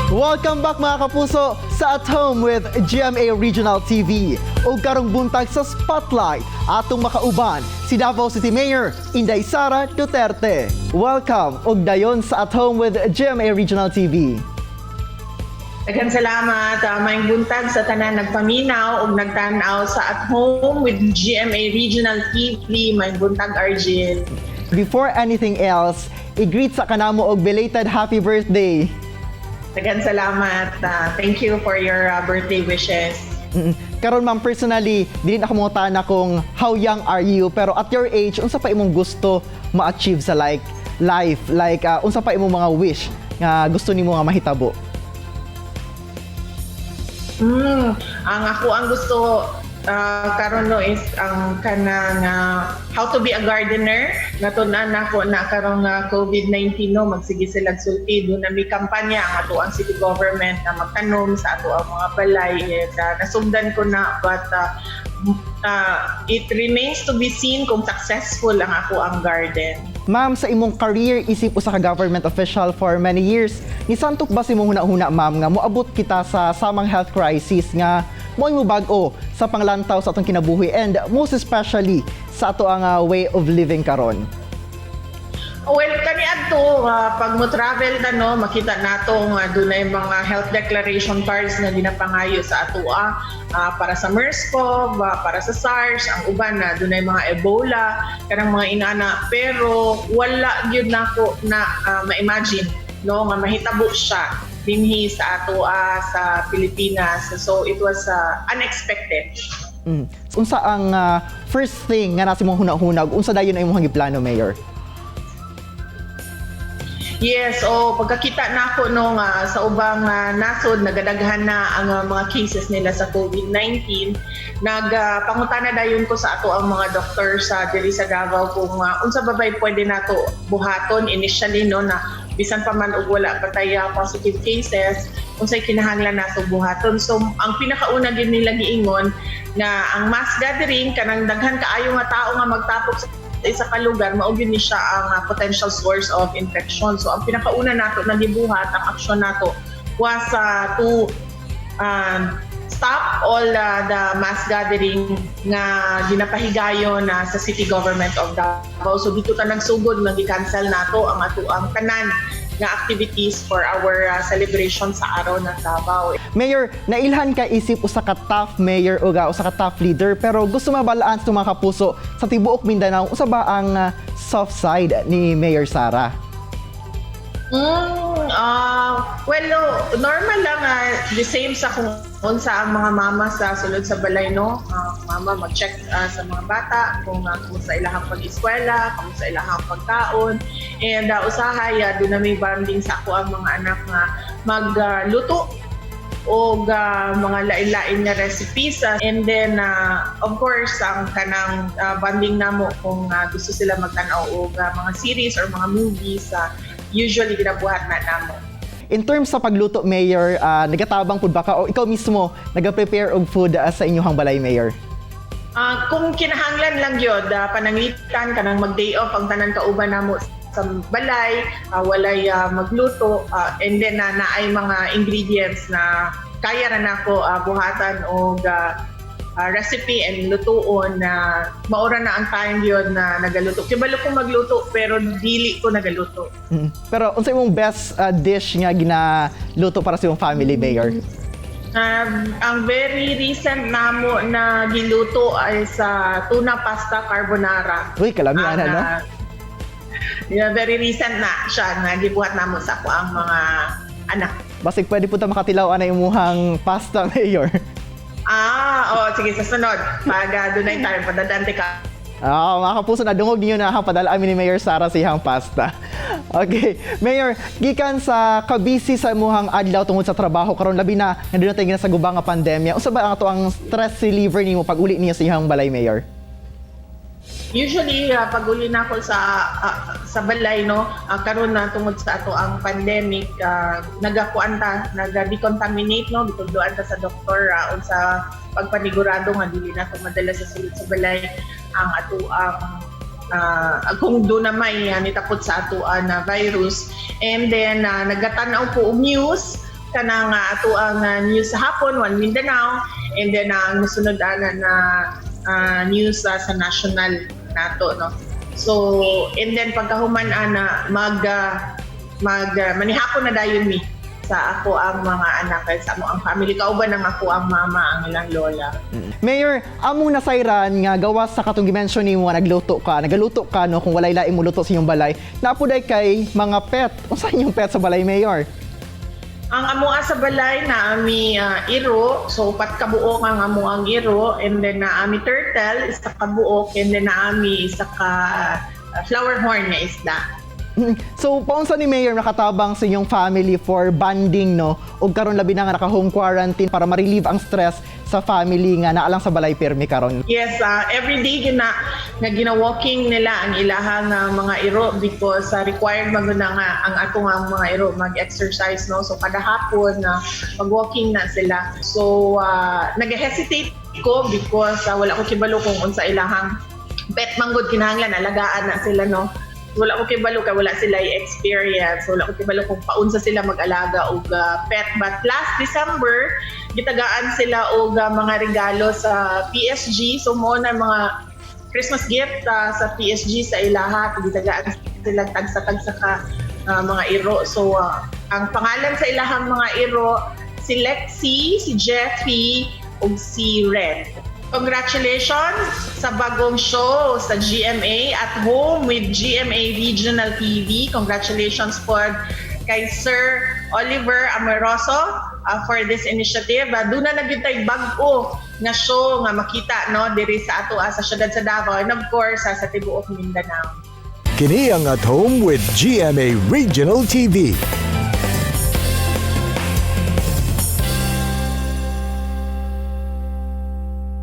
Welcome back mga kapuso sa At Home with GMA Regional TV. O karong buntag sa Spotlight atong makauban si Davao City Mayor Inday Sara Duterte. Welcome og dayon sa At Home with GMA Regional TV. Daghang salamat, maayong buntag sa tanan nagpaminaw ug nagtan-aw sa At Home with GMA Regional TV. Maayong buntag, Arjil. Before anything else, i-greet sa kanamo og belated happy birthday. Daghang salamat. Thank you for your birthday wishes. Karon ma'am, personally, dili na kamutan na kung how young are you, pero at your age, unsa pa imong gusto ma-achieve sa life? Unsa pa imong mga wish nga gusto nimo nga mahitabo? Ang ako ang gusto karon no is ang kanang how to be a gardener. Natunan nako na karong COVID-19 no, magsige sila sulti. Doon na may kampanya ang ato ang city government na magtanom sa ato ang mga balay. Nasugdan ko na, but it remains to be seen kung successful ang ako ang garden. Ma'am, sa imong career isip usa ka government official for many years, nisantok ba si imong huna-huna ma'am nga moabot kita sa samang health crisis nga mo'y mo bag-o sa panglantaw sa atong kinabuhi and most especially sa ato ang way of living karon? Well, kani adto pag mo travel na no, makita nato nga dunay mga health declaration cards na ginapangayo sa ato para sa MERS-CoV, para sa SARS, ang uban na dunay mga Ebola, kanang mga inana, pero wala gyud nako na ma-imagine no nga mahitabo siya dinhi sa ato sa Pilipinas. So it was unexpected. Unsa ang first thing nga nasa imong hunahunag, unsa dayon ang imong giplano, Mayor? Yes, pagkakita nako no nga sa ubang nasod nagadaghan na ang mga cases nila sa COVID-19, nagpangutana dayon ko sa ato ang mga doktor sa diri sa Davao kung unsa ba bay pwede nato buhaton initially no, na bisan pa man og wala pa tayo positive cases, unsay kinahanglan nato buhaton. So ang pinakauna din nila giingon nga ang mass gathering kanang daghan kaayo nga tao nga magtapok sa isa ka lugar, mao gyud ni siya ang potential source of infection. So ang pinakauna nato na gibuhat, ang aksyon nato was to stop all the mass gathering nga ginapahigayon sa city government of Davao. So dito ta nagsugod nga gi-cancel nato ang ato ang tanan nga activities for our celebration sa araw ng Davao. Mayor, nailhan ka isip usa ka tough mayor o usa ka tough leader, pero gusto mabalaan sa mga kapuso sa tibuok Mindanao, usa ba ang soft side ni Mayor Sara? Well, normal lang the same sa kung unsa ang mga mama sa sulod sa balay no. Mama mag-check sa mga bata kung sa ilahang pag-eskwela, kung sa ilahang pagkaon, and usahay doon na may bonding sa ako ang mga anak nga magluto o mga lain-lain na recipes, and then of course ang kanang bonding namo kung gusto sila magtanaw og mga series or mga movies, usually ginabuhat na namo. In terms sa pagluto, Mayor, nagatabang pud ba ka o ikaw mismo nag-prepare og food sa inyong balay, Mayor? Kung kinahanglan lang yun, pananglitan ka nang mag-day off ang tanan kauban namo sa balay, walay magluto, and then naay mga ingredients na kaya ra nako buhatan og recipe and lutuon na maura na ang time yun na nagaluto. Kibalo ko magluto pero dili ko nagaluto. Pero unsa imong best dish nga ginaluto para sa imong family, Mayor? Ang very recent namo na giluto ay sa tuna pasta carbonara. Uy, kalamian no? Yeah, very recent na siya nga gibuhat namo sa ako ang mga anak. Basig pwede po ta makatilaw na imuhang pasta, Mayor. Sige, sa sunod. Pag dunay tayo, padadante ka. Mga kapuso, nadungog ninyo na padala amin ni Mayor Sara sa ihang pasta. Okay, Mayor, gikan sa kabisi sa imuhang adlaw tungod sa trabaho karon labi na nandun tayo sa gubang nga pandemya. Unsa ba ang ato ang stress reliever nimo pag uli niya sa ihang balay, Mayor? Usually, pag uli na ako sa balay, no, karon na tungod sa ato ang pandemic, nag-decontaminate, no, bitugduan ta sa doktor sa pagpanigurado nga dili na ito madala sa sulod sa balay ang ato ang kung doon na may nitapot sa ato na virus. And then, nagkatanaw po news kanang ato ang news sa hapon, One Mindanao, and then ang nasunod na news sa national nato, no. So, and then pagkahuman ana manihapon na dayon mi sa ako ang mga anak sa amo ang family, kauban ng ako ang mama ang ilang lola. Mayor, amo na sayran nga gawas sa katong gi-mention nimo nga nagaluto ka no kung walay laing muluto sa inyong balay. Napuday kay mga pet. Unsa inyong pet sa balay, Mayor? Ang amuha sa balay na ami iro, so upat ka buok ang amuang iro, and then na ami turtle, isa ka buok, and then na ami isa ka flower horn na isda. So, paunsa ni Mayor nakatabang sa inyong family for bonding, no? O karon labi na nga naka-home quarantine para ma-relieve ang stress sa family nga naalang sa balay permi karon. Yes, every day na gina-walking nila ang ilahang mga iro because required maguna nga ang atong mga iro mag-exercise, no? So kada hapon mag-walking na sila. So nag-hesitate ko because wala ko kibalo kung unsa ilahang pet manggod kinahanglan alagaan na sila, no? Wala ko kibalo kay wala sila experience, wala ko kibalo kung paunsa sila mag-alaga og pet. But last December gitagaan sila og mga regalo sa PSG, so mo na mga Christmas gift sa PSG sa ilaha, gitagaan sila tagsa ka mga iro. So ang pangalan sa ilahang mga iro si Lexi, si Jeffy ug si Red. Congratulations sa bagong show sa GMA At Home with GMA Regional TV. Congratulations po kay Sir Oliver Amoroso for this initiative. Doon na nagintay bag-o nga show nga makita, no, diri sa ato sa syudad sa Davao and of course sa tibuok Mindanao. Kini ang At Home with GMA Regional TV.